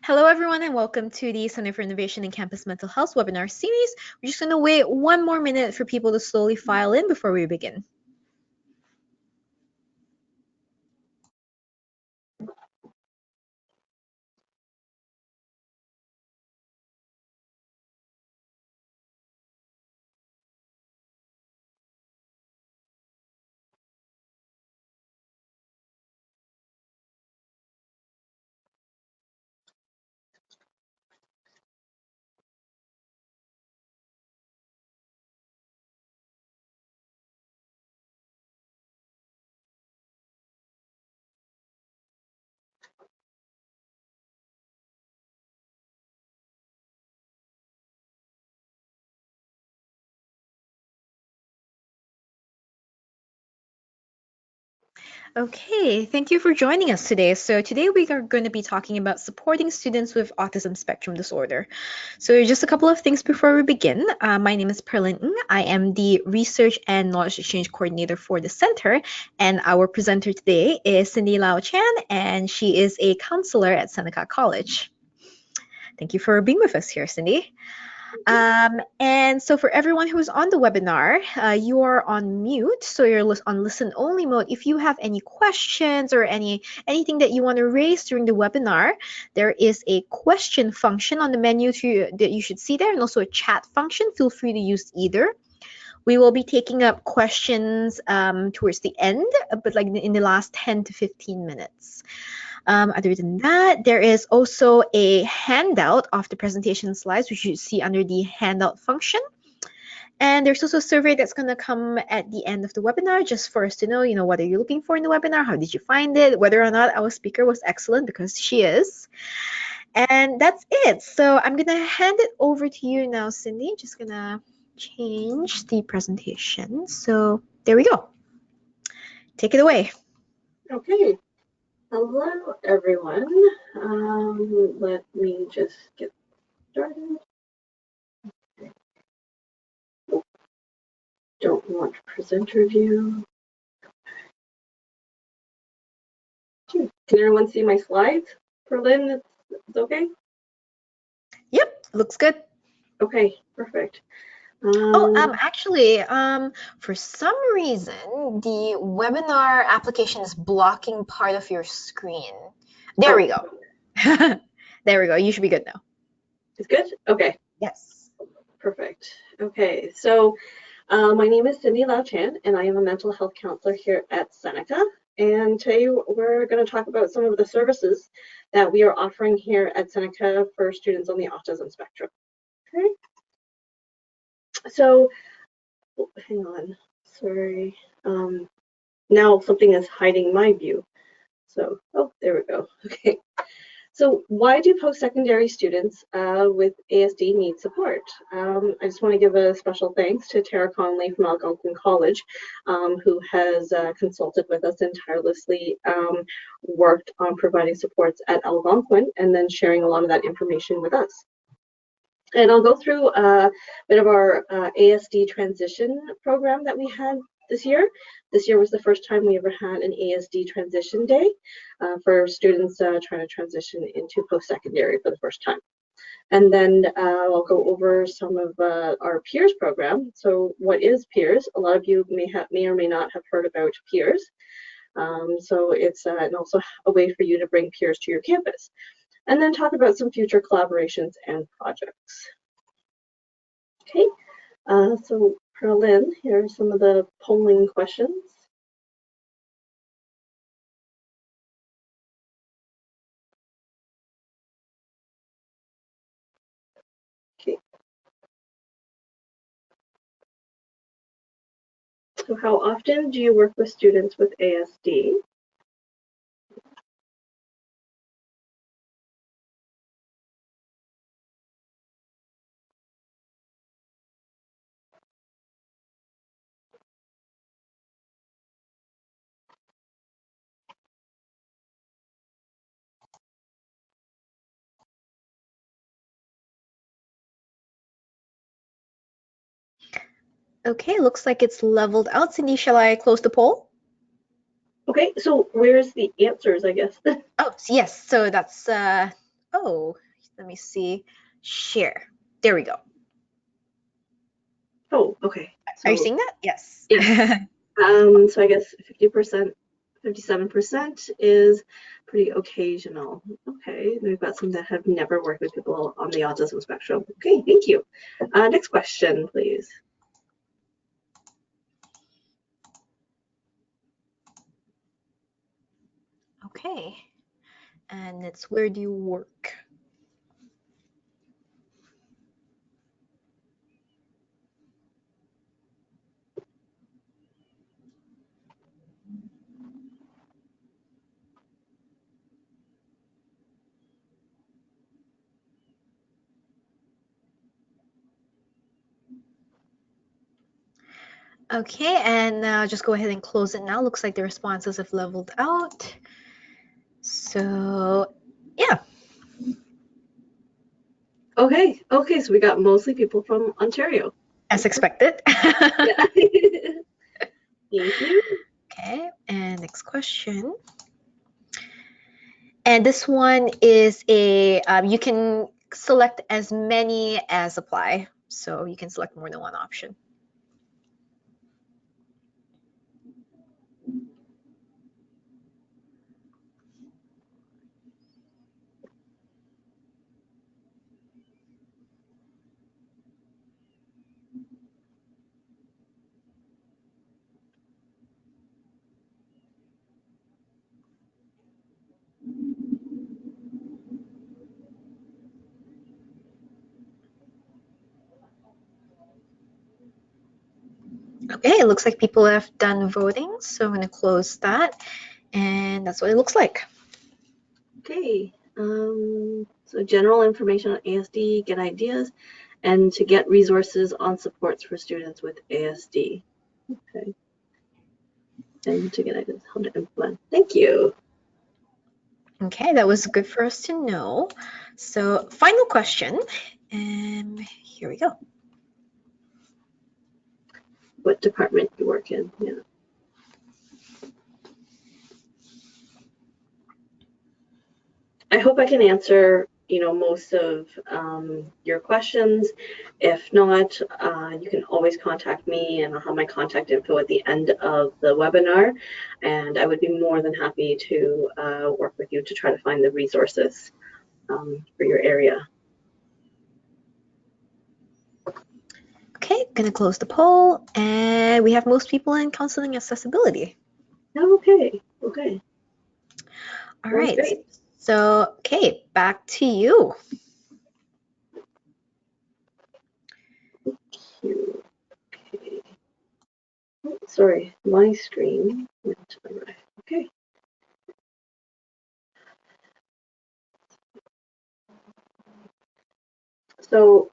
Hello, everyone, and welcome to the Center for Innovation in Campus Mental Health webinar series. We're just going to wait one more minute for people to slowly file in before we begin. Okay, thank you for joining us today. So today we are going to be talking about supporting students with autism spectrum disorder. So just a couple of things before we begin. My name is Perlin Ng. I am the Research and Knowledge Exchange Coordinator for the Center, and our presenter today is Cindy Lau Chan, and she is a counselor at Seneca College. Thank you for being with us here, Cindy. And so for everyone who's on the webinar, you are on mute, so you're on listen only mode. If you have any questions or anything that you want to raise during the webinar, there is a question function on the menu that you should see there, and also a chat function. Feel free to use either. We will be taking up questions towards the end, but like in the last 10 to 15 minutes. Other than that, there is also a handout of the presentation slides, which you see under the handout function. And there's also a survey that's going to come at the end of the webinar, just for us to know, what are you looking for in the webinar? How did you find it? Whether or not our speaker was excellent, because she is. And that's it. So I'm going to hand it over to you now, Cindy. Just going to change the presentation. So there we go. Take it away. Okay. Hello, everyone. Let me just get started. Okay. Oh, don't want presenter view. Can everyone see my slides? Perlin, it's okay? Yep, looks good. Okay, perfect. Actually, for some reason, the webinar application is blocking part of your screen. There we go. There we go. You should be good now. It's good? Okay. Yes. Perfect. Okay, so my name is Cindy Lau Chan, and I am a mental health counselor here at Seneca. And today we're going to talk about some of the services that we are offering here at Seneca for students on the autism spectrum. Okay. So, hang on, sorry. Now something is hiding my view. So, oh, there we go. Okay. So why do post-secondary students with ASD need support? I just want to give a special thanks to Tara Conley from Algonquin College, who has consulted with us and tirelessly worked on providing supports at Algonquin and then sharing a lot of that information with us. And I'll go through a bit of our ASD transition program that we had this year. This year was the first time we ever had an ASD transition day for students trying to transition into post-secondary for the first time. And then I'll go over some of our peers program. So what is peers? A lot of you may or may not have heard about peers. So it's and also a way for you to bring peers to your campus. And then talk about some future collaborations and projects. Okay, so Perlin, here are some of the polling questions. Okay. So how often do you work with students with ASD? Okay, looks like it's leveled out. Cindy, shall I close the poll? Okay, so where's the answers, I guess? Oh, yes. So that's Oh, let me see. Share. There we go. Oh, okay. Are you So seeing that? Yes. yes. So I guess 50%, 57% is pretty occasional. Okay, we've got some that have never worked with people on the autism spectrum. Okay, thank you. Next question, please. Okay. And it's where do you work? Okay, and just go ahead and close it now. Looks like the responses have leveled out. So, yeah. Okay, so we got mostly people from Ontario. As expected. Yeah. Thank you. Okay, and next question. And this one is a, you can select as many as apply. So you can select more than one option. Okay, it looks like people have done voting, so I'm going to close that, and that's what it looks like. Okay, so general information on ASD, get ideas, and to get resources on supports for students with ASD. Okay, and to get ideas how to implement. Thank you. Okay, that was good for us to know. So final question, and here we go. What department you work in? Yeah. I hope I can answer, most of your questions. If not, you can always contact me, and I'll have my contact info at the end of the webinar. And I would be more than happy to work with you to try to find the resources for your area. Okay, gonna close the poll, and we have most people in counseling accessibility. Okay. All Sounds right. great. So, okay, back to you. Okay. Oh, sorry, my screen went to the right. Okay. So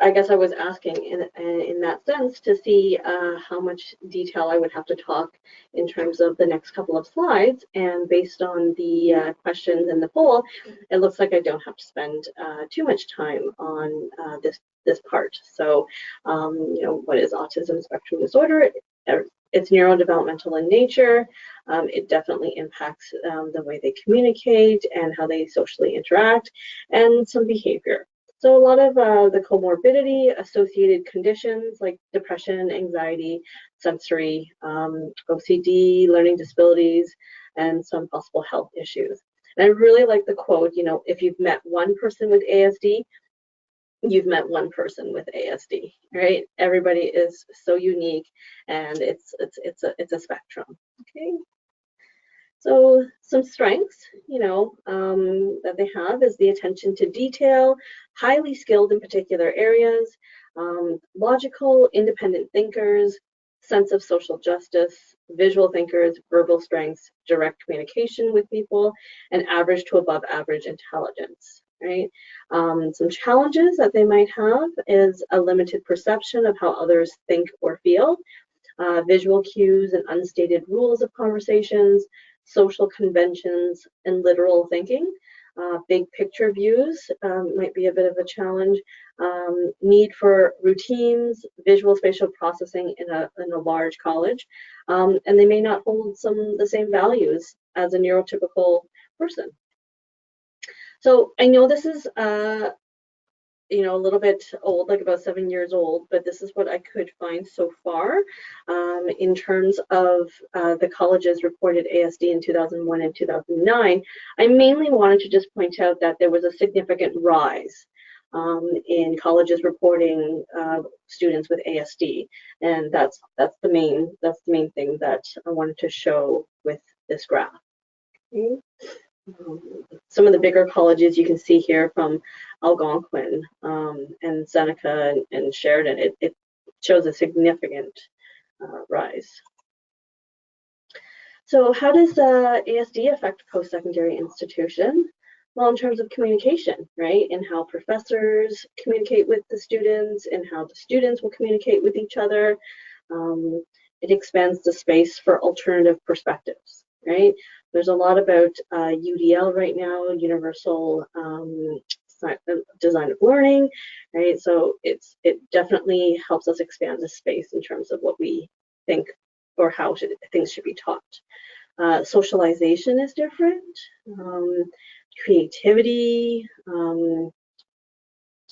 I guess I was asking in that sense to see how much detail I would have to talk in terms of the next couple of slides. And based on the questions in the poll, it looks like I don't have to spend too much time on this part. So, what is autism spectrum disorder? It's neurodevelopmental in nature. It definitely impacts the way they communicate and how they socially interact, and some behavior. So a lot of the comorbidity associated conditions like depression, anxiety, sensory, OCD, learning disabilities, and some possible health issues. And I really like the quote, if you've met one person with ASD, you've met one person with ASD, right? Everybody is so unique, and it's a spectrum. Okay. So some strengths, that they have is the attention to detail, highly skilled in particular areas, logical, independent thinkers, sense of social justice, visual thinkers, verbal strengths, direct communication with people, and average to above average intelligence, right? Some challenges that they might have is a limited perception of how others think or feel, visual cues and unstated rules of conversations, social conventions, and literal thinking. Big picture views might be a bit of a challenge. Need for routines, visual spatial processing in a large college, and they may not hold the same values as a neurotypical person. So I know this is a little bit old, like about 7 years old, but this is what I could find so far in terms of the colleges reported ASD in 2001 and 2009. I mainly wanted to just point out that there was a significant rise in colleges reporting students with ASD, and that's the main thing that I wanted to show with this graph. Okay. Some of the bigger colleges you can see here from Algonquin and Seneca and Sheridan, it shows a significant rise. So how does ASD affect post-secondary institution? Well, in terms of communication, right? And how professors communicate with the students and how the students will communicate with each other. It expands the space for alternative perspectives, right? There's a lot about UDL right now, Universal Design of Learning, right? So it definitely helps us expand the space in terms of what we think or how things should be taught. Socialization is different, creativity,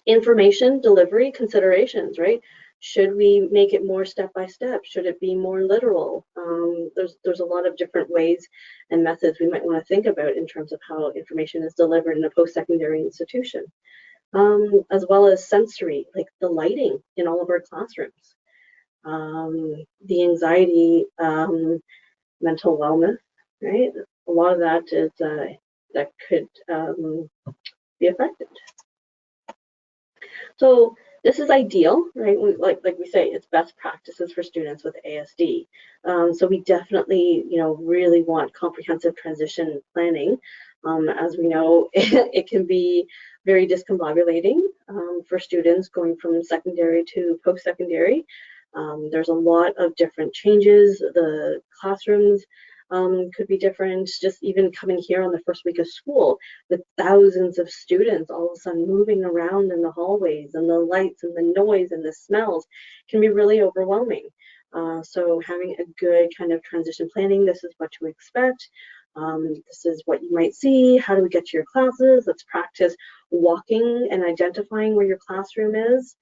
information delivery considerations, right? Should we make it more step by step? Should it be more literal? There's a lot of different ways and methods we might want to think about in terms of how information is delivered in a post-secondary institution, as well as sensory, like the lighting in all of our classrooms, the anxiety, mental wellness, right? A lot of that is that could be affected. So this is ideal, right? Like we say, it's best practices for students with ASD. So we definitely, really want comprehensive transition planning. As we know, it can be very discombobulating for students going from secondary to post-secondary. There's a lot of different changes. The classrooms could be different. Just even coming here on the first week of school with thousands of students all of a sudden moving around in the hallways, and the lights and the noise and the smells can be really overwhelming. So having a good kind of transition planning, this is what to expect. This is what you might see. How do we get to your classes? Let's practice walking and identifying where your classroom is.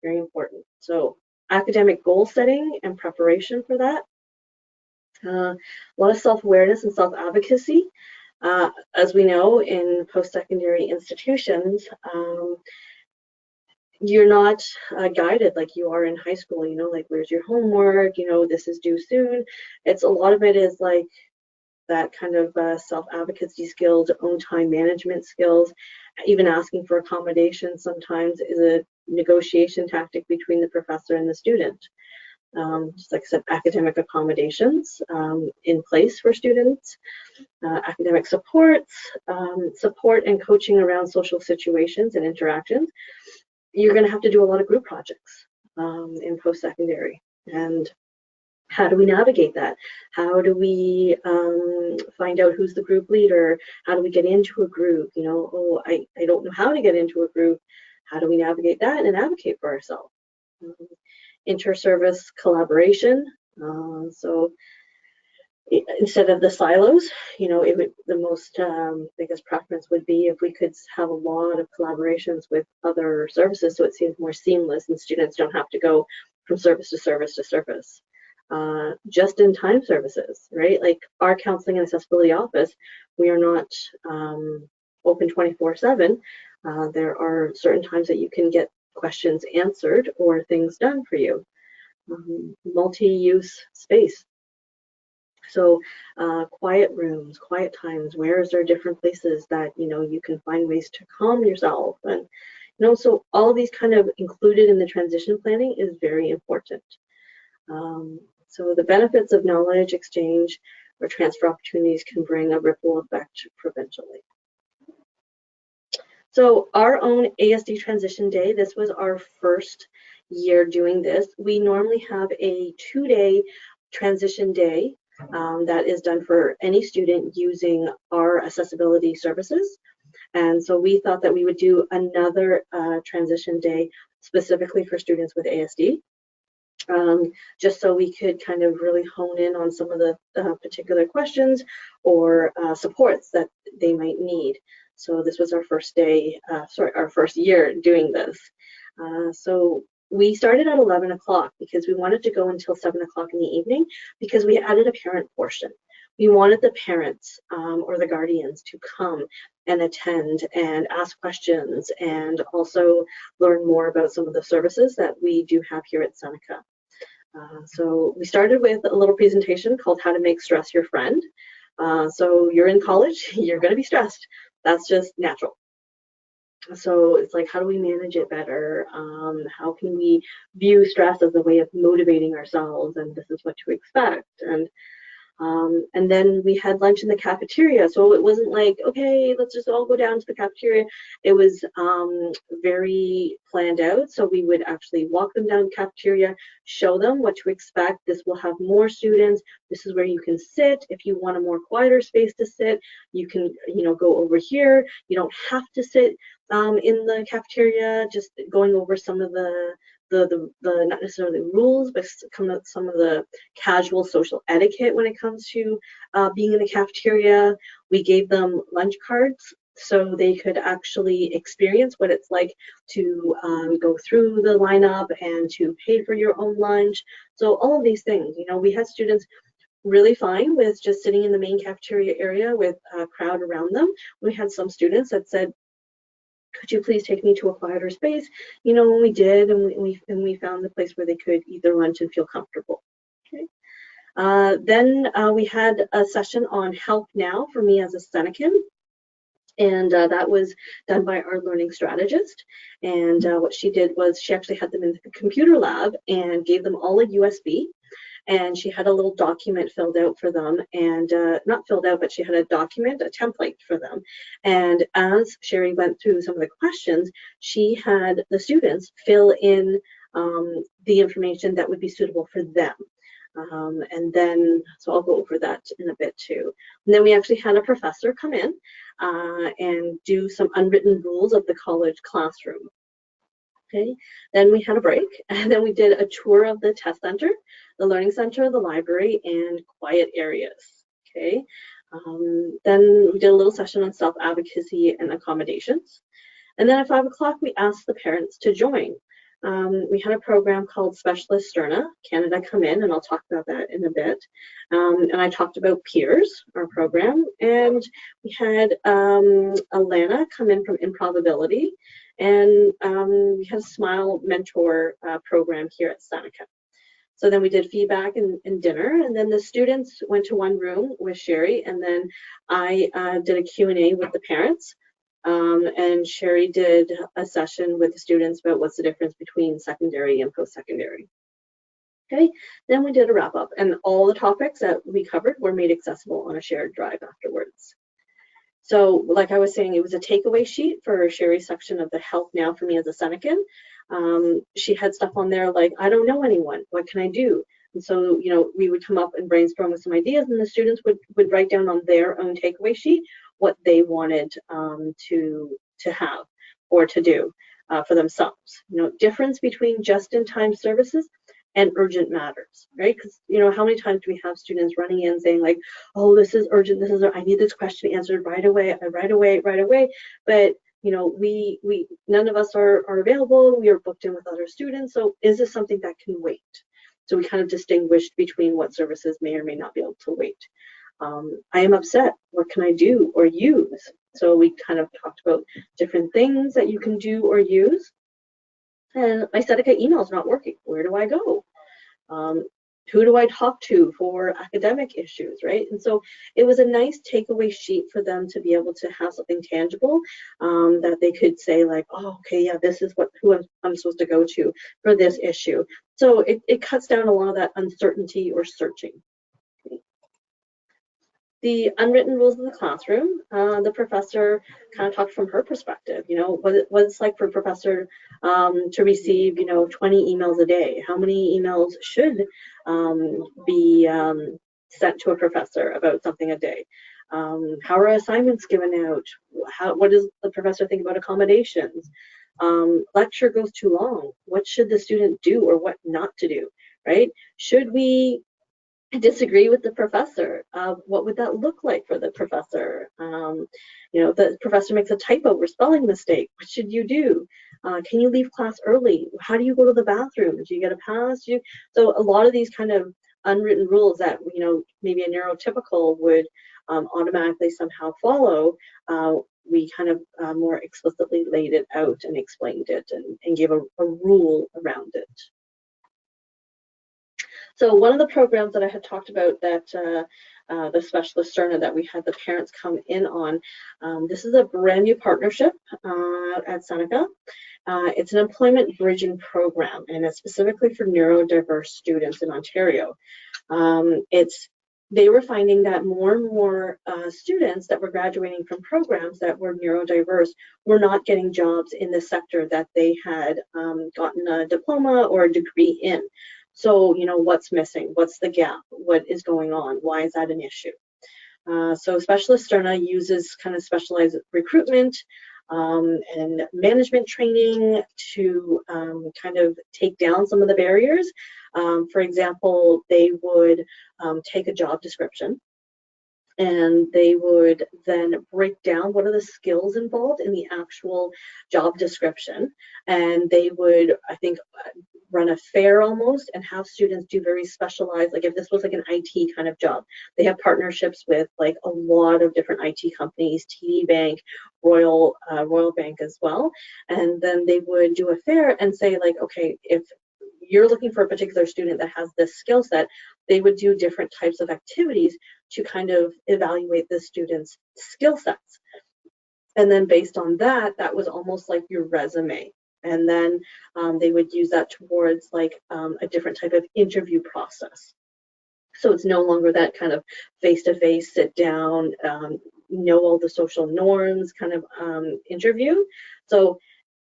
Very important. So academic goal setting and preparation for that. A lot of self-awareness and self-advocacy. As we know, in post-secondary institutions, you're not guided like you are in high school, like where's your homework, this is due soon. It's a lot of it is like that kind of self-advocacy skills, own time management skills, even asking for accommodations sometimes is a negotiation tactic between the professor and the student. Just like I said, academic accommodations in place for students, academic supports, support and coaching around social situations and interactions. You're going to have to do a lot of group projects in post-secondary. And how do we navigate that? How do we find out who's the group leader? How do we get into a group? I don't know how to get into a group. How do we navigate that and advocate for ourselves? Inter-service collaboration. So instead of the silos, the most biggest preference would be if we could have a lot of collaborations with other services, so it seems more seamless and students don't have to go from service to service to service. Just-in-time services, right? Like our counseling and accessibility office, we are not open 24/7. There are certain times that you can get questions answered or things done for you. Multi-use space. So quiet rooms, quiet times, where is there different places that, you can find ways to calm yourself. And, so all of these kind of included in the transition planning is very important. So the benefits of knowledge exchange or transfer opportunities can bring a ripple effect provincially. So our own ASD transition day, this was our first year doing this. We normally have a 2-day transition day that is done for any student using our accessibility services. And so we thought that we would do another transition day specifically for students with ASD. Just so we could kind of really hone in on some of the particular questions or supports that they might need. So this was our first day, our first year doing this. So we started at 11 o'clock because we wanted to go until 7 o'clock in the evening because we added a parent portion. We wanted the parents or the guardians to come and attend and ask questions and also learn more about some of the services that we do have here at Seneca. So we started with a little presentation called How to Make Stress Your Friend. So you're in college, you're going to be stressed. That's just natural. So it's like, how do we manage it better? How can we view stress as a way of motivating ourselves? And this is what to expect. And then we had lunch in the cafeteria. So it wasn't like, okay, let's just all go down to the cafeteria. It was very planned out. So we would actually walk them down the cafeteria, show them what to expect. This will have more students. This is where you can sit. If you want a more quieter space to sit, you can, go over here. You don't have to sit in the cafeteria, just going over some of the not necessarily rules, but some of the casual social etiquette when it comes to being in the cafeteria. We gave them lunch cards so they could actually experience what it's like to go through the lineup and to pay for your own lunch. So all of these things, we had students really fine with just sitting in the main cafeteria area with a crowd around them. We had some students that said, could you please take me to a quieter space? When we did, and we found the place where they could eat their lunch and feel comfortable. Okay. Then we had a session on Help Now for me as a Senecan. And that was done by our learning strategist. And what she did was she actually had them in the computer lab and gave them all a USB. And she had a little document filled out for them, and not filled out, but she had a document, a template for them. And as Sherry went through some of the questions, she had the students fill in the information that would be suitable for them. And then, so I'll go over that in a bit too. And then we actually had a professor come in and do some unwritten rules of the college classroom. Okay, then we had a break, and then we did a tour of the test center, the learning center, the library, and quiet areas. Okay, then we did a little session on self-advocacy and accommodations. And then at 5 o'clock, we asked the parents to join. We had a program called Specialist Sterna Canada come in, and I'll talk about that in a bit. And I talked about Peers, our program, and we had Alana come in from Improbability, and we had a Smile Mentor program here at Seneca. So then we did feedback and dinner, and then the students went to one room with Sherry, and then I did a Q&A with the parents. And Sherry did a session with the students about what's the difference between secondary and post-secondary. Okay, then we did a wrap up, and all the topics that we covered were made accessible on a shared drive afterwards. So like I was saying, it was a takeaway sheet for Sherry's section of the Help Now for me as a Senecan. She had stuff on there like, I don't know anyone, what can I do? And so, we would come up and brainstorm with some ideas, and the students would write down on their own takeaway sheet what they wanted to have or to do for themselves. Difference between just-in-time services and urgent matters, right? Because how many times do we have students running in saying like, oh, this is urgent, I need this question answered right away, right away. But we none of us are available. We are booked in with other students. So is this something that can wait? So we kind of distinguished between what services may or may not be able to wait. I am upset. What can I do or use? So we kind of talked about different things that you can do or use. And my Seneca email is not working. Where do I go? Who do I talk to for academic issues, right? And so it was a nice takeaway sheet for them to be able to have something tangible that they could say like, oh, okay, yeah, this is who I'm supposed to go to for this issue. So it cuts down a lot of that uncertainty or searching. The unwritten rules of the classroom, the professor kind of talked from her perspective, what it's like for a professor to receive, 20 emails a day. How many emails should be sent to a professor about something a day? How are assignments given out? What does the professor think about accommodations? Lecture goes too long. What should the student do or what not to do, right? Should we disagree with the professor. What would that look like for the professor? The professor makes a typo or spelling mistake. What should you do? Can you leave class early? How do you go to the bathroom? Do you get a pass? So a lot of these kind of unwritten rules that maybe a neurotypical would automatically somehow follow. We kind of more explicitly laid it out and explained it and gave a rule around it. So one of the programs that I had talked about that the specialist Cerna that we had the parents come in on, this is a brand new partnership at Seneca. It's an employment bridging program, and it's specifically for neurodiverse students in Ontario. They were finding that more and more students that were graduating from programs that were neurodiverse were not getting jobs in the sector that they had gotten a diploma or a degree in. So, what's missing? What's the gap? What is going on? Why is that an issue? So Specialist Sterna uses kind of specialized recruitment and management training to kind of take down some of the barriers. For example, they would take a job description and they would then break down what are the skills involved in the actual job description. And they would, I think, run a fair almost and have students do very specialized, like if this was like an IT kind of job, they have partnerships with like a lot of different IT companies, TD Bank, Royal Bank as well. And then they would do a fair and say like, okay, if you're looking for a particular student that has this skill set, they would do different types of activities to kind of evaluate the student's skill sets. And then based on that, that was almost like your resume. And then they would use that towards like a different type of interview process. So it's no longer that kind of face-to-face, sit down, know all the social norms kind of interview. So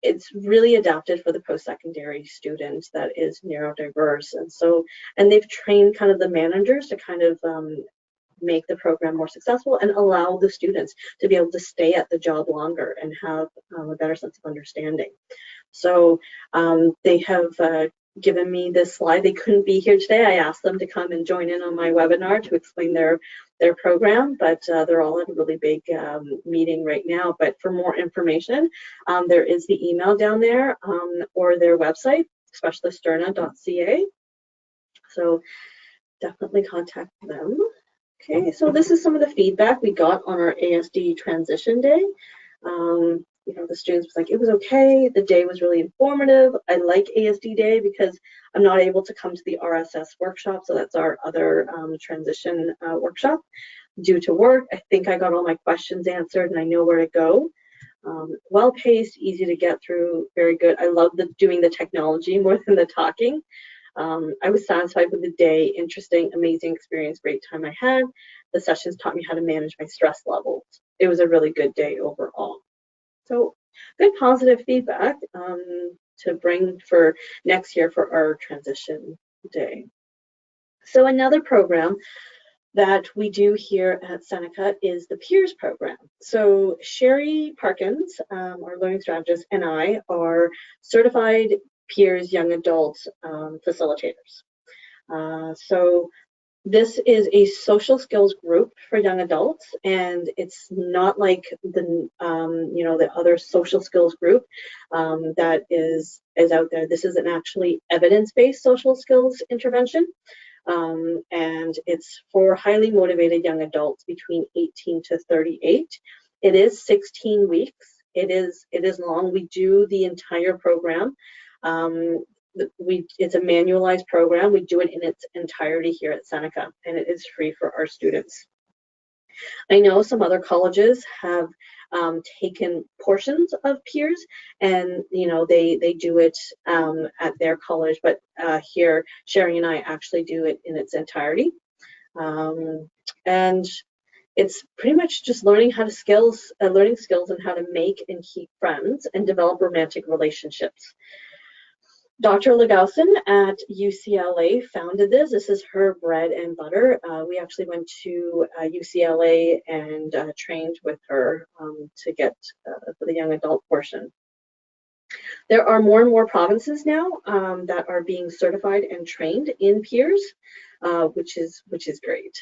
it's really adapted for the post-secondary student that is neurodiverse. And they've trained kind of the managers to kind of make the program more successful and allow the students to be able to stay at the job longer and have a better sense of understanding. So they have given me this slide. They couldn't be here today. I asked them to come and join in on my webinar to explain their program, but they're all at a really big meeting right now. But for more information, there is the email down there or their website, specialiststerna.ca. So definitely contact them. Okay, so this is some of the feedback we got on our ASD transition day. The students was like, it was okay. The day was really informative. I like ASD day because I'm not able to come to the RSS workshop. So that's our other transition workshop due to work. I think I got all my questions answered and I know where to go. Well-paced, easy to get through, very good. I love doing the technology more than the talking. I was satisfied with the day, interesting, amazing experience, great time I had. The sessions taught me how to manage my stress levels. It was a really good day overall. So good positive feedback to bring for next year for our transition day. So another program that we do here at Seneca is the Peers program. So Sherry Parkins, our learning strategist, and I are certified Peers young adult facilitators. So this is a social skills group for young adults, and it's not like the the other social skills group that is out there. This is an actually evidence-based social skills intervention, and it's for highly motivated young adults between 18 to 38. It is 16 weeks. It is long. We do the entire program. It's a manualized program. We do it in its entirety here at Seneca, and it is free for our students. I know some other colleges have taken portions of Peers, and they do it at their college, but here Sherry and I actually do it in its entirety, and it's pretty much just learning skills and how to make and keep friends and develop romantic relationships. Dr. Legausen at UCLA founded this. This is her bread and butter. We actually went to UCLA and trained with her to get for the young adult portion. There are more and more provinces now that are being certified and trained in Peers. which is great.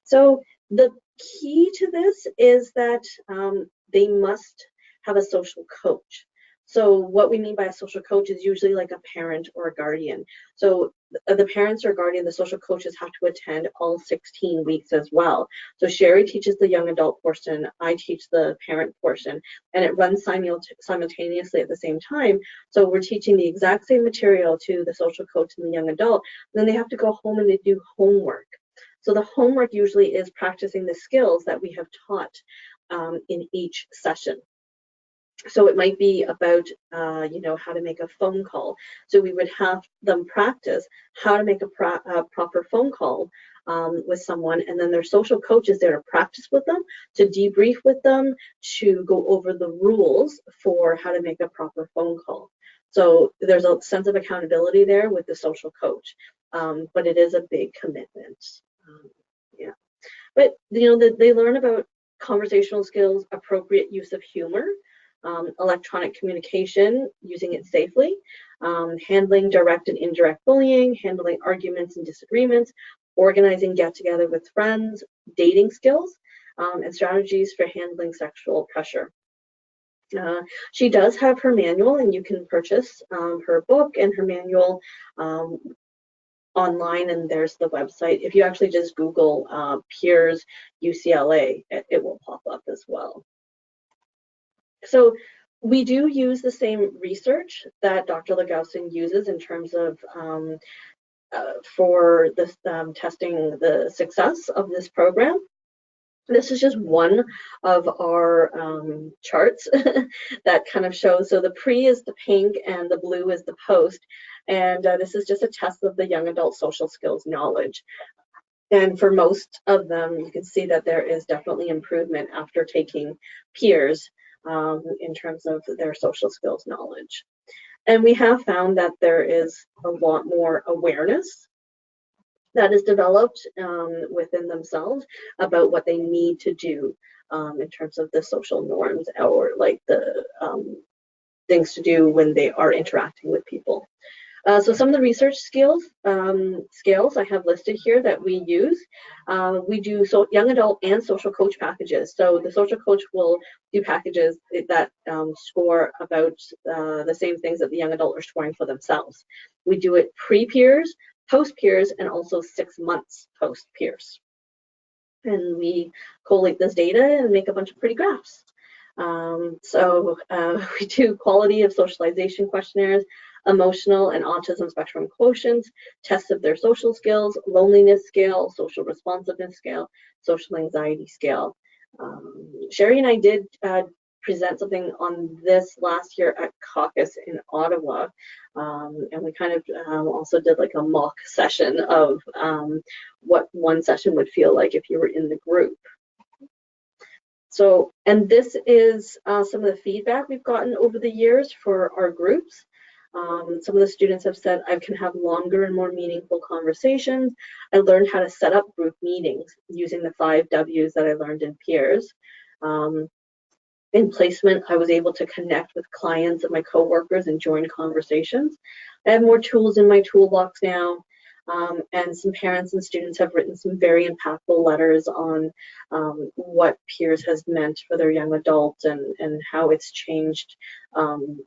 So the key to this is that they must have a social coach. So what we mean by a social coach is usually like a parent or a guardian. So the parents or guardian, the social coaches have to attend all 16 weeks as well. So Sherry teaches the young adult portion, I teach the parent portion, and it runs simultaneously at the same time. So we're teaching the exact same material to the social coach and the young adult. Then they have to go home and they do homework. So the homework usually is practicing the skills that we have taught in each session. So it might be about, how to make a phone call. So we would have them practice how to make a proper phone call with someone, and then their social coach is there to practice with them, to debrief with them, to go over the rules for how to make a proper phone call. So there's a sense of accountability there with the social coach, but it is a big commitment. Yeah, but they learn about conversational skills, appropriate use of humor, electronic communication, using it safely, handling direct and indirect bullying, handling arguments and disagreements, organizing get-together with friends, dating skills, and strategies for handling sexual pressure. She does have her manual, and you can purchase her book and her manual online, and there's the website. If you actually just Google Peers UCLA, it will pop up as well. So we do use the same research that Dr. Legausen uses in terms of for this testing the success of this program. This is just one of our charts that kind of shows. So the pre is the pink and the blue is the post. And this is just a test of the young adult social skills knowledge. And for most of them, you can see that there is definitely improvement after taking peers in terms of their social skills knowledge. And we have found that there is a lot more awareness that is developed within themselves about what they need to do in terms of the social norms, or like the things to do when they are interacting with people. So some of the research scales I have listed here that we use. We do young adult and social coach packages. So the social coach will do packages that score about the same things that the young adult are scoring for themselves. We do it pre-peers, post-peers, and also 6 months post-peers. And we collate this data and make a bunch of pretty graphs. We do quality of socialization questionnaires, emotional and autism spectrum quotients, tests of their social skills, loneliness scale, social responsiveness scale, social anxiety scale. Sherry and I did present something on this last year at Caucus in Ottawa, and we kind of also did like a mock session of what one session would feel like if you were in the group. So, and this is some of the feedback we've gotten over the years for our groups. Some of the students have said, I can have longer and more meaningful conversations. I learned how to set up group meetings using the 5 W's that I learned in peers. In placement, I was able to connect with clients and my coworkers and join conversations. I have more tools in my toolbox now. And some parents and students have written some very impactful letters on what peers has meant for their young adults and how it's changed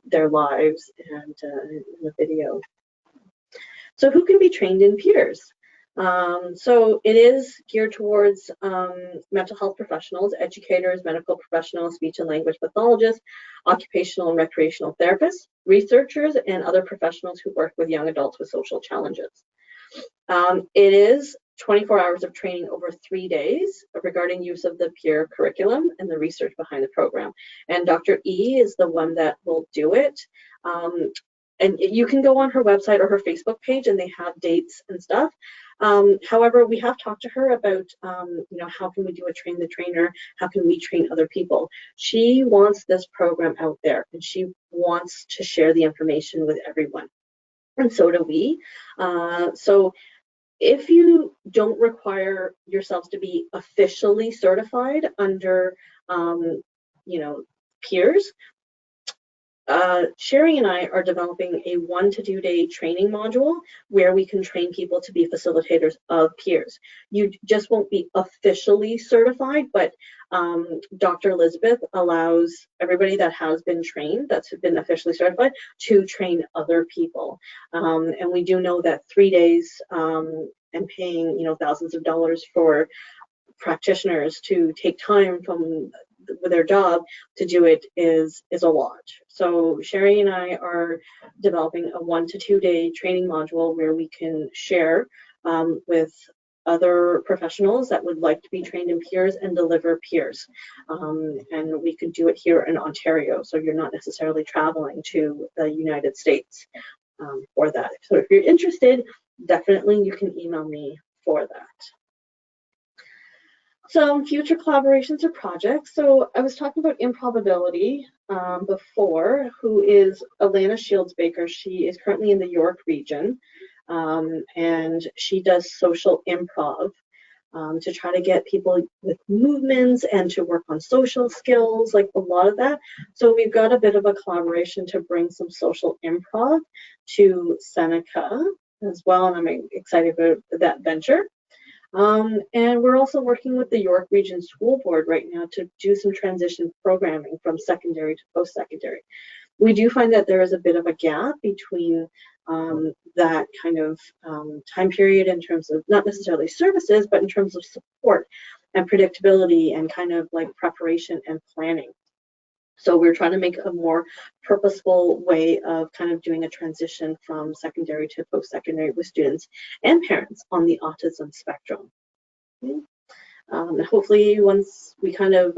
their lives, and in the video. So who can be trained in peers? So it is geared towards mental health professionals, educators, medical professionals, speech and language pathologists, occupational and recreational therapists, researchers, and other professionals who work with young adults with social challenges. It is 24 hours of training over 3 days regarding use of the peer curriculum and the research behind the program. And Dr. E is the one that will do it. And you can go on her website or her Facebook page, and they have dates and stuff. However, we have talked to her about, how can we do a train the trainer? How can we train other people? She wants this program out there, and she wants to share the information with everyone. And so do we. So if you don't require yourselves to be officially certified under, peers, Sherry and I are developing a 1 to 2 day training module where we can train people to be facilitators of peers. You just won't be officially certified, but Dr. Elizabeth allows everybody that has been trained, that's been officially certified, to train other people. And we do know that 3 days and paying, thousands of dollars for practitioners to take time from their job to do it is a lot. So Sherry and I are developing a 1 to 2 day training module where we can share with other professionals that would like to be trained in peers and deliver peers. And we could do it here in Ontario, so you're not necessarily traveling to the United States for that. So if you're interested, definitely you can email me for that. Some future collaborations or projects. So I was talking about Improbability before, who is Alana Shields Baker. She is currently in the York region, and she does social improv to try to get people with movements and to work on social skills, like a lot of that. So we've got a bit of a collaboration to bring some social improv to Seneca as well, and I'm excited about that venture. And we're also working with the York Region School Board right now to do some transition programming from secondary to post-secondary. We do find that there is a bit of a gap between that kind of time period in terms of not necessarily services, but in terms of support and predictability and kind of like preparation and planning. So we're trying to make a more purposeful way of kind of doing a transition from secondary to post-secondary with students and parents on the autism spectrum. Hopefully once we kind of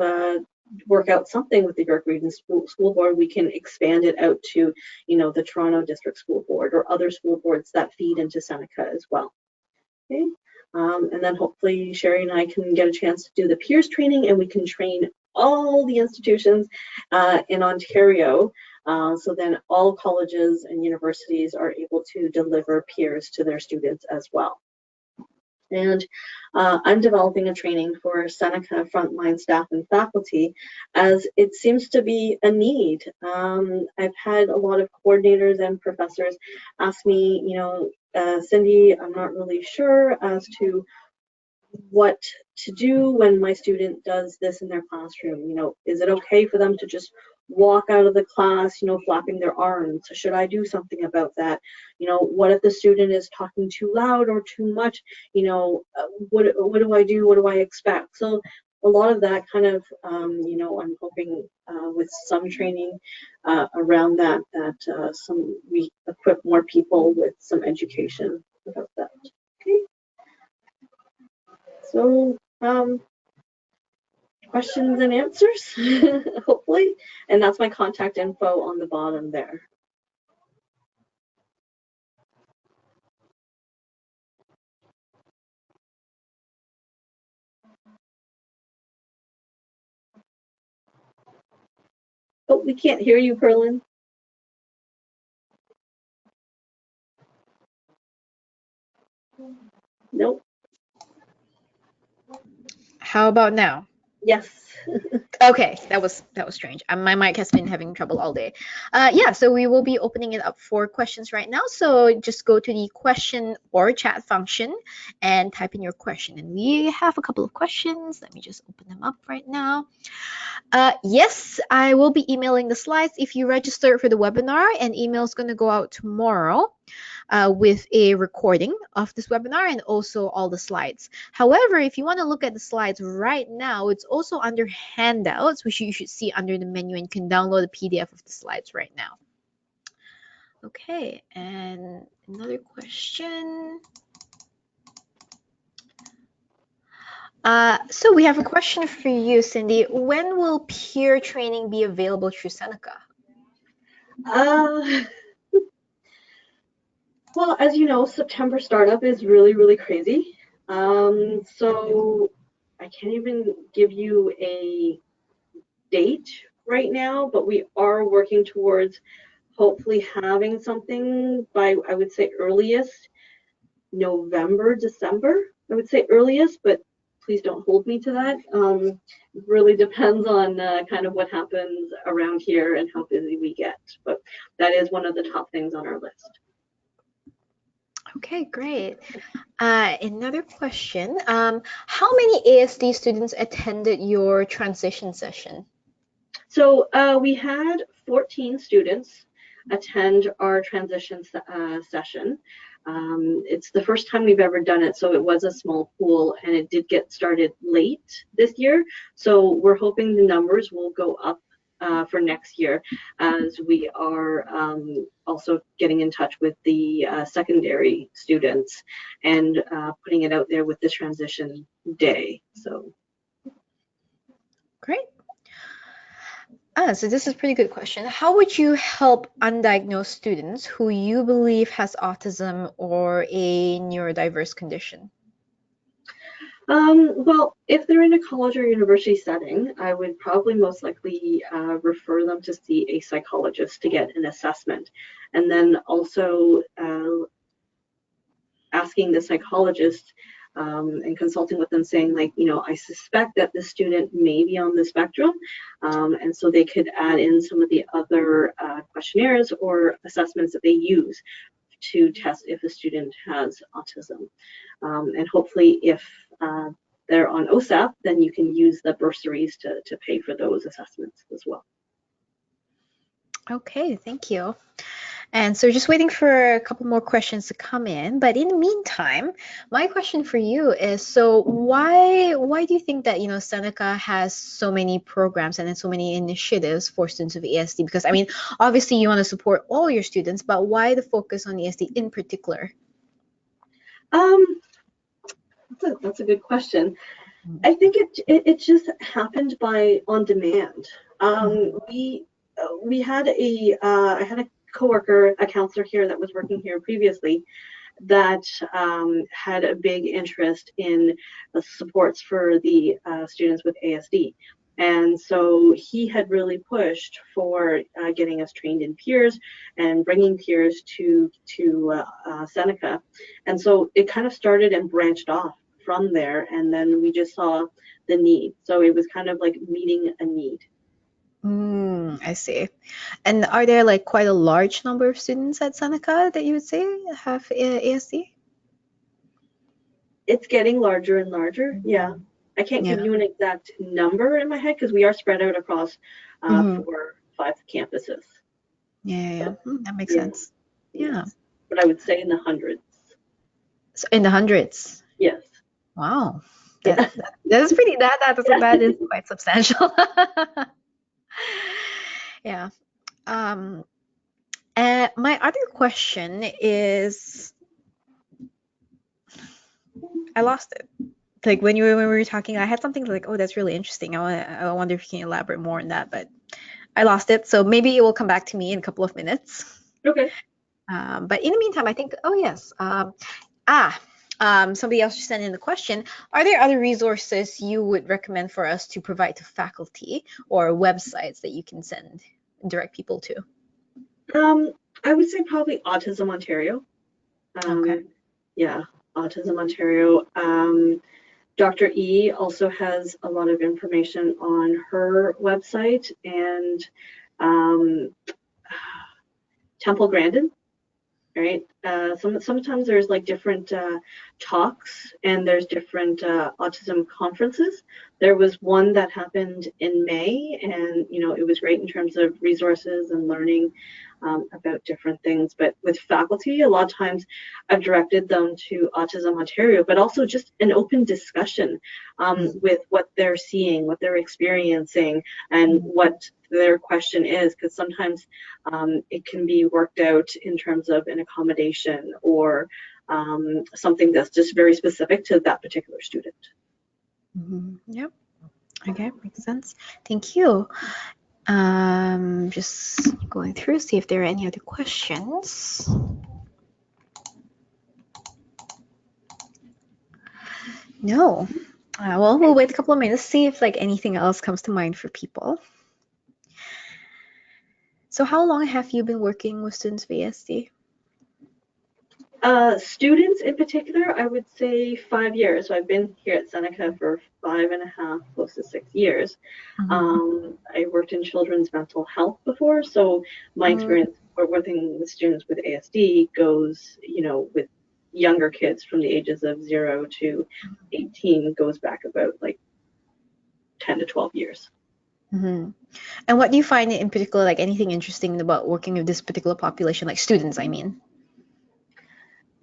work out something with the York Region School Board, we can expand it out to, the Toronto District School Board or other school boards that feed into Seneca as well. Okay. And then hopefully Sherry and I can get a chance to do the peers training, and we can train all the institutions in Ontario, so then all colleges and universities are able to deliver peers to their students as well. And I'm developing a training for Seneca frontline staff and faculty, as it seems to be a need. I've had a lot of coordinators and professors ask me, Cindy, I'm not really sure as to what to do when my student does this in their classroom. Is it okay for them to just walk out of the class, flapping their arms? Should I do something about that? What if the student is talking too loud or too much? What do I do? What do I expect? So a lot of that kind of, I'm hoping with some training around that, we equip more people with some education about that. Okay. So questions and answers, hopefully. And that's my contact info on the bottom there. Oh, we can't hear you, Perlin. Nope. How about now? Yes. Okay, that was strange. My mic has been having trouble all day. Yeah, so we will be opening it up for questions right now. So just go to the question or chat function and type in your question. And we have a couple of questions. Let me just open them up right now. Yes, I will be emailing the slides if you register for the webinar, and email is going to go out tomorrow with a recording of this webinar and also all the slides. However, if you want to look at the slides right now, it's also under handouts, which you should see under the menu, and you can download a PDF of the slides right now. Okay, and another question. So we have a question for you, Cindy. When will peer training be available through Seneca? Well, as you know, September startup is really, really crazy. So I can't even give you a date right now, but we are working towards hopefully having something by, I would say, earliest November, December. I would say earliest, but please don't hold me to that. Really depends on kind of what happens around here and how busy we get. But that is one of the top things on our list. Okay, great. Another question. How many ASD students attended your transition session? So we had 14 students attend our transition session. It's the first time we've ever done it, so it was a small pool, and it did get started late this year. So we're hoping the numbers will go up for next year, as we are also getting in touch with the secondary students and putting it out there with the transition day. So Great. So this is a pretty good question. How would you help undiagnosed students who you believe has autism or a neurodiverse condition? Well, if they're in a college or university setting, I would probably most likely refer them to see a psychologist to get an assessment. And then also asking the psychologist and consulting with them saying, like, you know, I suspect that this student may be on the spectrum. And so they could add in some of the other questionnaires or assessments that they use to test if a student has autism. And hopefully if they're on OSAP, then you can use the bursaries to pay for those assessments as well. Okay, thank you. And so just waiting for a couple more questions to come in. But in the meantime, my question for you is, so why do you think that, you know, Seneca has so many programs and then so many initiatives for students with ASD? Because I mean, obviously you want to support all your students, but why the focus on ASD in particular? That's a good question. I think it just happened by on demand. We had I had a coworker, a counselor here that was working here previously, that had a big interest in supports for the students with ASD. And so he had really pushed for getting us trained in peers and bringing peers to Seneca. And so it kind of started and branched off from there. And then we just saw the need. So it was kind of like meeting a need. I see. And are there like quite a large number of students at Seneca that you would say have ASD? It's getting larger and larger. Yeah. I can't Yeah. give you an exact number in my head because we are spread out across 5 campuses. Yeah. That makes Yeah. sense. Yeah. Yes. But I would say in the hundreds. So in the hundreds. Yes. Wow. Yeah. That is pretty that is quite substantial. Yeah. Um, and my other question is, I lost it. Like when we were talking, I had something like, oh, that's really interesting. I wonder if you can elaborate more on that, but I lost it. So maybe it will come back to me in a couple of minutes. Okay. But in the meantime, I think, oh yes. Somebody else just sent in the question. Are there other resources you would recommend for us to provide to faculty or websites that you can send direct people to? I would say probably Autism Ontario. Okay. Yeah, Autism Ontario. Dr. E also has a lot of information on her website, and Temple Grandin, right? Sometimes there's like different talks and there's different autism conferences. There was one that happened in May, and you know, it was great in terms of resources and learning about different things. But with faculty, a lot of times I've directed them to Autism Ontario, but also just an open discussion with what they're seeing, what they're experiencing, and what their question is, because sometimes it can be worked out in terms of an accommodation or something that's just very specific to that particular student. Yep. Okay, makes sense. Thank you. Just going through, see if there are any other questions. No. Well, we'll wait a couple of minutes, see if like anything else comes to mind for people. So how long have you been working with students with ASD? Students in particular, I would say 5 years. So I've been here at Seneca for 5.5, close to 6 years. Mhm. I worked in children's mental health before, so my Oh, experience working with students with ASD goes, with younger kids from the ages of 0 to 18 goes back about like 10 to 12 years. mhm. And what do you find in particular, like anything interesting about working with this particular population, like students, I mean,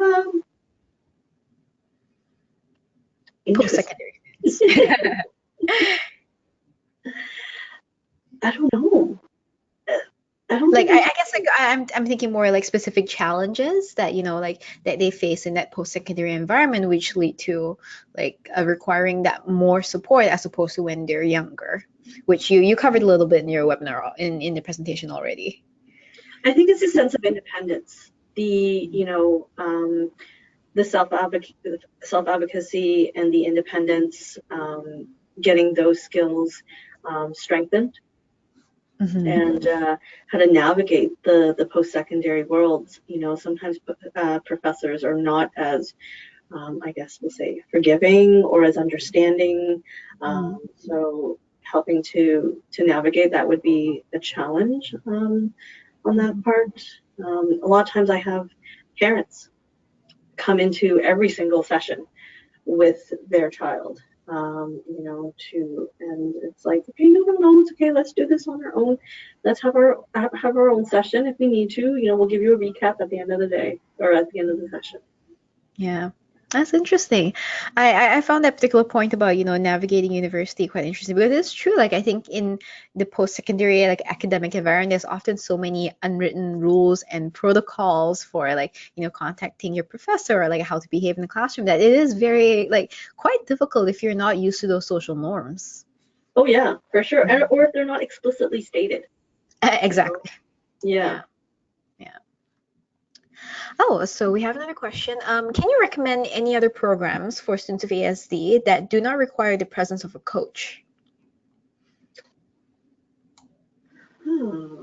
Um, Interesting. post-secondary students? I don't know. I don't Like think there's. I guess like I'm thinking more like specific challenges that like that they face in that post-secondary environment, which lead to like requiring that more support as opposed to when they're younger, which you covered a little bit in your webinar in the presentation already. I think it's a sense of independence. The self advocacy and the independence, getting those skills strengthened, Hmm. and how to navigate the post secondary worlds. Sometimes professors are not as, I guess we'll say, forgiving or as understanding. So helping to navigate that would be a challenge on that part. A lot of times I have parents come into every single session with their child, and it's like, okay, no, it's okay. Let's do this on our own. Let's have our own session if we need to. We'll give you a recap at the end of the day or at the end of the session. Yeah, that's interesting. I found that particular point about, navigating university quite interesting because it's true. Like I think in the post-secondary like academic environment, there's often so many unwritten rules and protocols for like, contacting your professor or like how to behave in the classroom that it is very like quite difficult if you're not used to those social norms. Oh yeah, for sure. Or if they're not explicitly stated. you know? Exactly. Yeah. Yeah. Yeah. Oh, so we have another question. Can you recommend any other programs for students of ASD that do not require the presence of a coach? Hmm.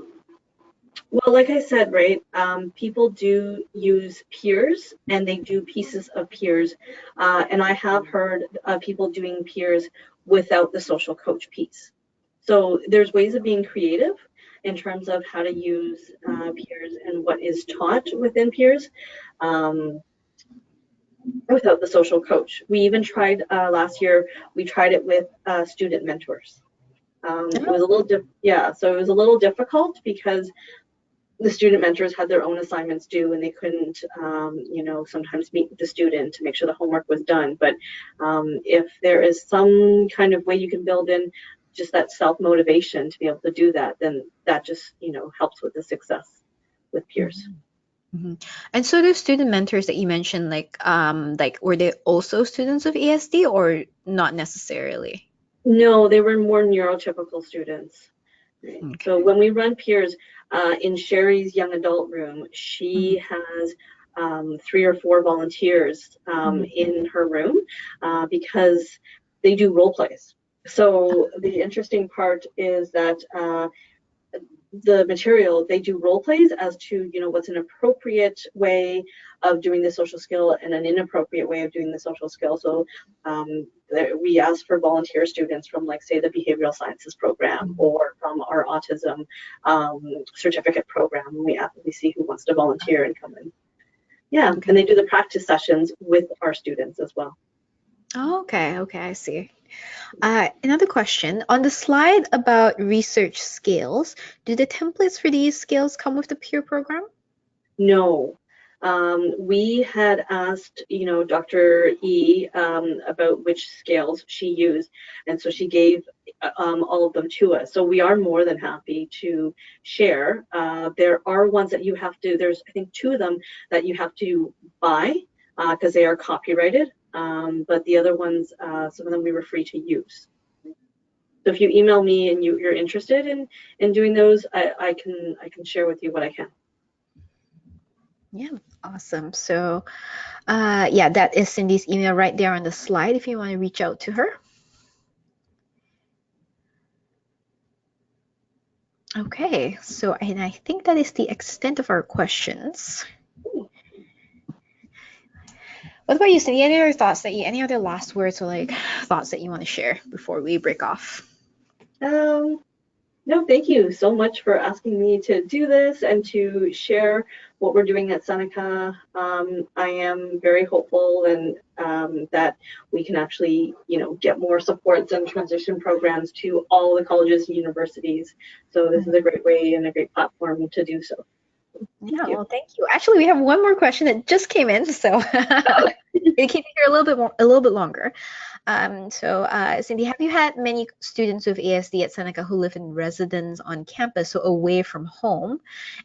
Well, like I said, right, people do use peers and they do pieces of peers. And I have heard of people doing peers without the social coach piece. So there's ways of being creative in terms of how to use peers and what is taught within peers, um, without the social coach. We even tried last year, we tried it with student mentors. It was a little, yeah, so it was a little difficult because the student mentors had their own assignments due and they couldn't, sometimes meet with the student to make sure the homework was done. But if there is some kind of way you can build in just that self-motivation to be able to do that, then that just, helps with the success with peers. Mhm. Mhm. And so those student mentors that you mentioned, like were they also students of ESD or not necessarily? No, they were more neurotypical students. Right. So Okay. when we run peers in Sherry's young adult room, she Mhm. has 3 or 4 volunteers Mhm. in her room because they do role plays. So the interesting part is that the material, they do role plays as to, what's an appropriate way of doing the social skill and an inappropriate way of doing the social skill. So we ask for volunteer students from, like, say, the behavioral sciences program Mhm. or from our autism certificate program. We see who wants to volunteer and come in. Yeah, and Okay. they do the practice sessions with our students as well. Oh, okay, okay, I see. Another question. On the slide about research skills, do the templates for these skills come with the peer program? No. We had asked, Dr. E about which scales she used, and so she gave all of them to us. So we are more than happy to share. There are ones that you have to, there's, I think, 2 of them that you have to buy because they are copyrighted. But the other ones, some of them we were free to use. So if you email me and you're interested in doing those, I can share with you what I can. Yeah, awesome. So, yeah, that is Cindy's email right there on the slide if you want to reach out to her. Okay, so and I think that is the extent of our questions. What about you, Cindy? Any other thoughts any other last words or like thoughts that you want to share before we break off? Um, no, thank you so much for asking me to do this and to share what we're doing at Seneca. I am very hopeful and that we can actually, get more supports and transition programs to all the colleges and universities. So this is a great way and a great platform to do so. Thank Yeah, you. well, thank you. Actually, we have one more question that just came in, so we keep it here a little bit longer. Cindy, have you had many students with ASD at Seneca who live in residence on campus, so away from home?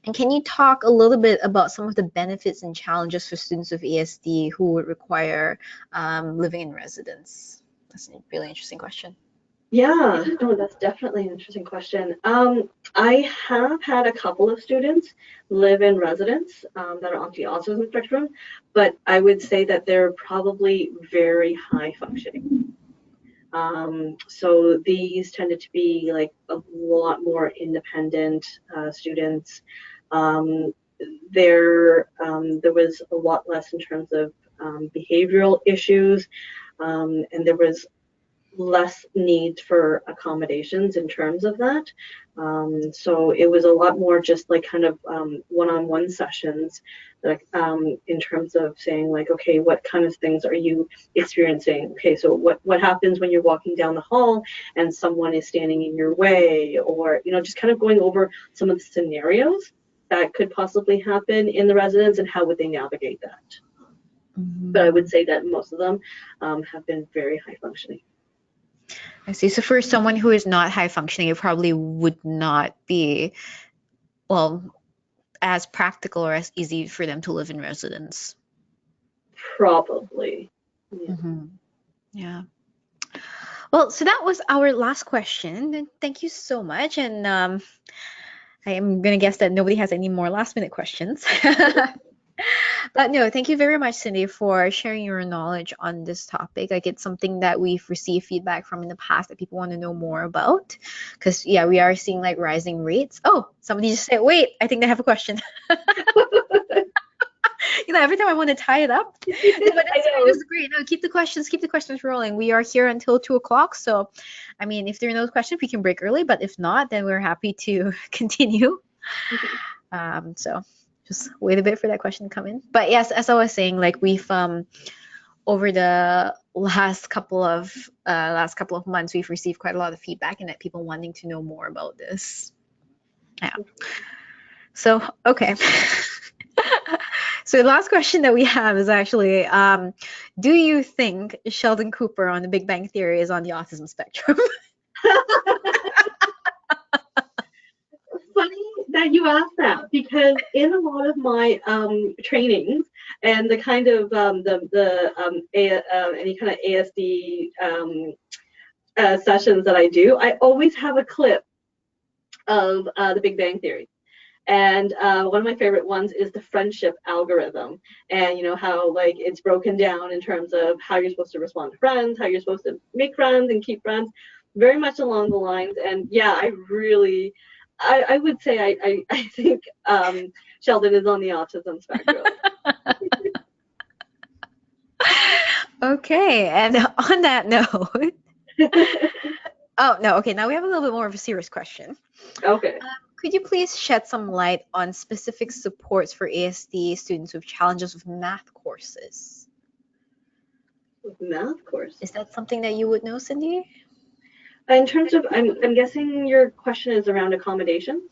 And can you talk a little bit about some of the benefits and challenges for students with ASD who would require living in residence? That's a really interesting question. Yeah, no, that's definitely an interesting question. I have had a couple of students live in residence that are on the autism spectrum, but I would say that they're probably very high functioning. So these tended to be like a lot more independent students. Um, there was a lot less in terms of behavioral issues, and there was less need for accommodations in terms of that. So it was a lot more just like kind of one-on-one sessions, like in terms of saying like, okay, what kind of things are you experiencing? Okay, so what happens when you're walking down the hall and someone is standing in your way, or just kind of going over some of the scenarios that could possibly happen in the residence and how would they navigate that. But I would Mhm. say that most of them have been very high functioning. I see. So for someone who is not high functioning, it probably would not be, well, as practical or as easy for them to live in residence. Probably. Yeah. Yeah. Well, so that was our last question. And thank you so much. And I am going to guess that nobody has any more last minute questions. But no, thank you very much, Cindy, for sharing your knowledge on this topic. Like it's something that we've received feedback from in the past that people want to know more about. Because yeah, we are seeing like rising rates. Oh, somebody just said, wait, I think they have a question. Every time I want to tie it up. No, but I that's great. know. That's great. No, keep the questions rolling. We are here until 2 o'clock. So, I mean, if there are no questions, we can break early. But if not, then we're happy to continue. So just wait a bit for that question to come in. But yes, as I was saying, like we've over the last couple of months, we've received quite a lot of feedback and that people wanting to know more about this. Yeah. So okay. So the last question that we have is actually, do you think Sheldon Cooper on The Big Bang Theory is on the autism spectrum? Funny that you asked that because in a lot of my trainings and the kind of any kind of ASD sessions that I do, I always have a clip of The Big Bang Theory. And one of my favorite ones is the friendship algorithm, and how like it's broken down in terms of how you're supposed to respond to friends, how you're supposed to make friends and keep friends, very much along the lines. And yeah, I would say I think Sheldon is on the autism spectrum. Okay, and on that note, oh no, okay, now we have a little bit more of a serious question. Okay, Could you please shed some light on specific supports for ASD students with challenges with math courses? math course. Is that something that you would know, Cindy? In terms of, I'm guessing your question is around accommodations.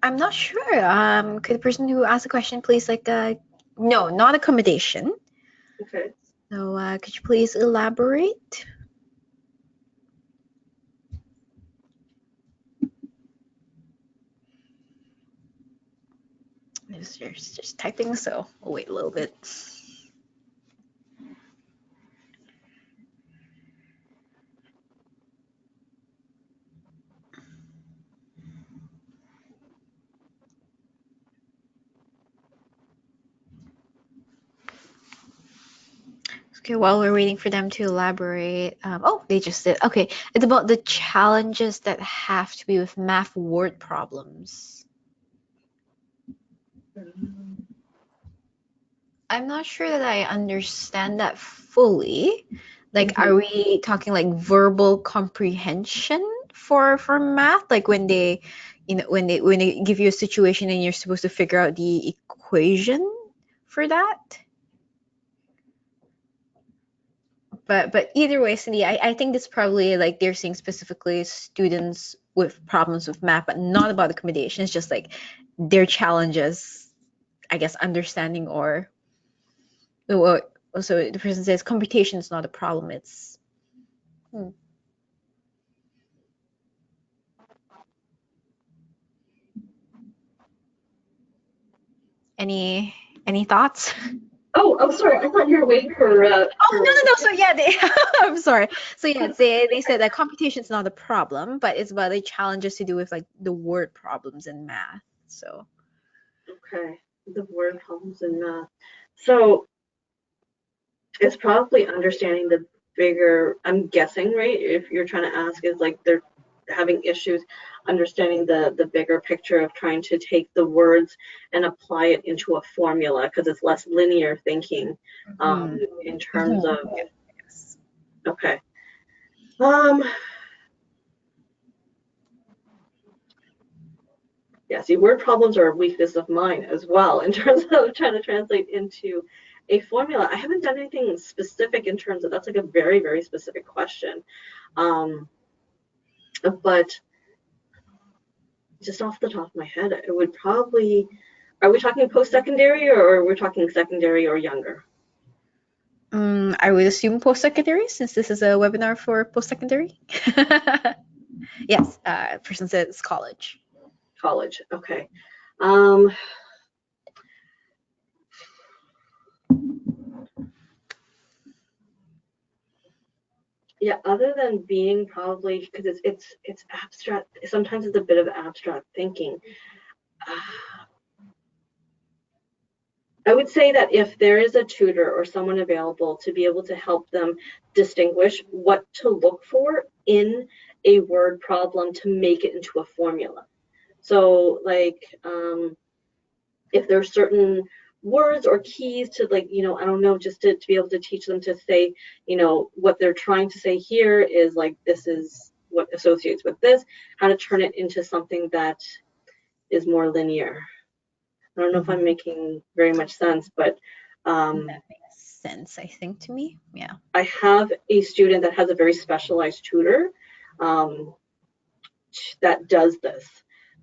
I'm not sure. Could the person who asked the question please no, not accommodation. Okay. So, could you please elaborate? Just typing, so we'll wait a little bit. Okay, while we're waiting for them to elaborate, oh, they just did. Okay, it's about the challenges that have to be with math word problems. I'm not sure that I understand that fully. Like, Mhm. are we talking like verbal comprehension for math? Like when they, when they give you a situation and you're supposed to figure out the equation for that? But either way, Cindy, I think it's probably like they're saying specifically students with problems with math, but not about accommodation. It's just like their challenges, I guess, understanding or so the person says computation is not a problem. It's hmm. any any thoughts? Oh, sorry. I thought you were waiting Oh, no, for. no, no. So yeah, they I'm sorry. So yeah, they said that computation is not a problem, but it's about the challenges to do with like the word problems in math. So Okay, the word problems in math. So it's probably understanding the bigger, I'm guessing, right? If you're trying to ask, is like they're having issues understanding the bigger picture of trying to take the words and apply it into a formula because it's less linear thinking hmm. in terms Mhm. of, Yes. okay. Um, yeah, see, word problems are a weakness of mine as well in terms of trying to translate into a formula. I haven't done anything specific in terms of that's like a very, very specific question. Um, but just off the top of my head, it would probably, are we talking post-secondary or we're talking secondary or younger? I would assume post-secondary since this is a webinar for post-secondary. Yes, person says college. College, okay. Um, yeah, other than being probably, because it's abstract, sometimes it's a bit of abstract thinking. I would say that if there is a tutor or someone available to be able to help them distinguish what to look for in a word problem to make it into a formula. So, like, if there's certain words or keys to, like, I don't know, just to be able to teach them to say, what they're trying to say here is like, this is what associates with this, how to turn it into something that is more linear. I don't know if I'm Mhm. making very much sense, but That makes sense, I think, to me. Yeah. I have a student that has a very specialized tutor um, that does this.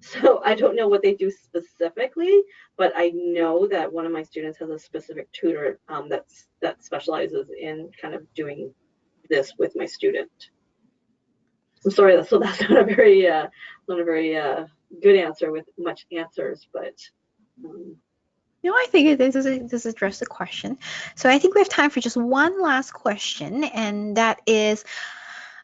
So I don't know what they do specifically, but I know that one of my students has a specific tutor that specializes in kind of doing this with my student. I'm sorry, so that's not a very good answer with much answers, but um, No, I think this addressed the question. So I think we have time for just one last question, and that is,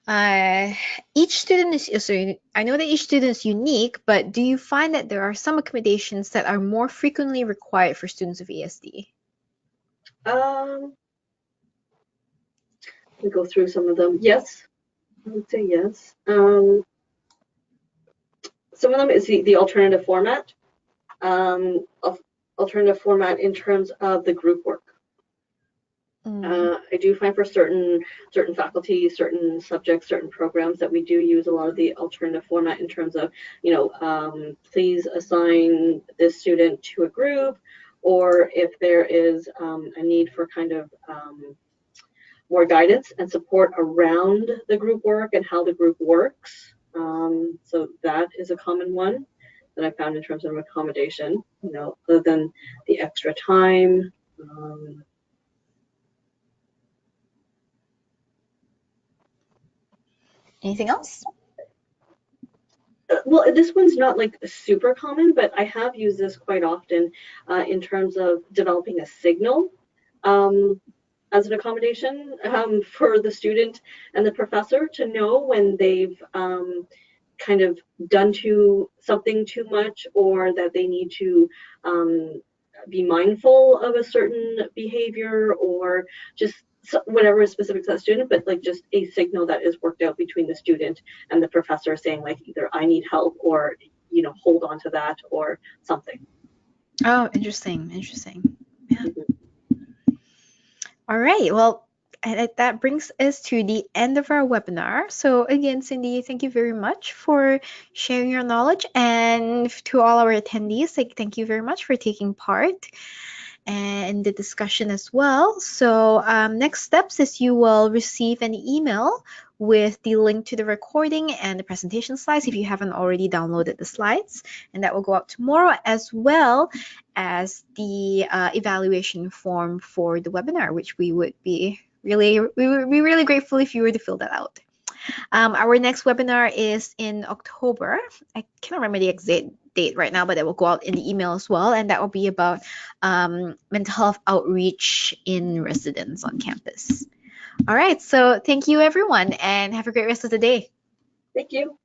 uh, each student is so I know that each student is unique, but do you find that there are some accommodations that are more frequently required for students with ASD? um, we go through some of them. Yes, I would say yes. Some of them is the alternative format. Of alternative format in terms of the group work. Mm. I do find for certain faculty, certain subjects, certain programs that we do use a lot of the alternative format in terms of, please assign this student to a group, or if there is a need for kind of more guidance and support around the group work and how the group works. So that is a common one that I found in terms of accommodation, other than the extra time. Um, Anything else? well, this one's not like super common, but I have used this quite often in terms of developing a signal um, as an accommodation for the student and the professor to know when they've kind of done something too much, or that they need to um, be mindful of a certain behavior, or just whatever is specific to that student, but like just a signal that is worked out between the student and the professor saying like either I need help, or hold on to that or something. Oh, interesting, interesting. Yeah. Mhm. All right, well, that brings us to the end of our webinar. So again, Cindy, thank you very much for sharing your knowledge, and to all our attendees, like, thank you very much for taking part and the discussion as well. So next steps is you will receive an email with the link to the recording and the presentation slides if you haven't already downloaded the slides, and that will go out tomorrow, as well as the evaluation form for the webinar, which we would be really grateful if you were to fill that out. Our next webinar is in October. I can't remember the exact date right now, but it will go out in the email as well, and that will be about mental health outreach in residence on campus. All right, so thank you everyone, and have a great rest of the day. Thank you.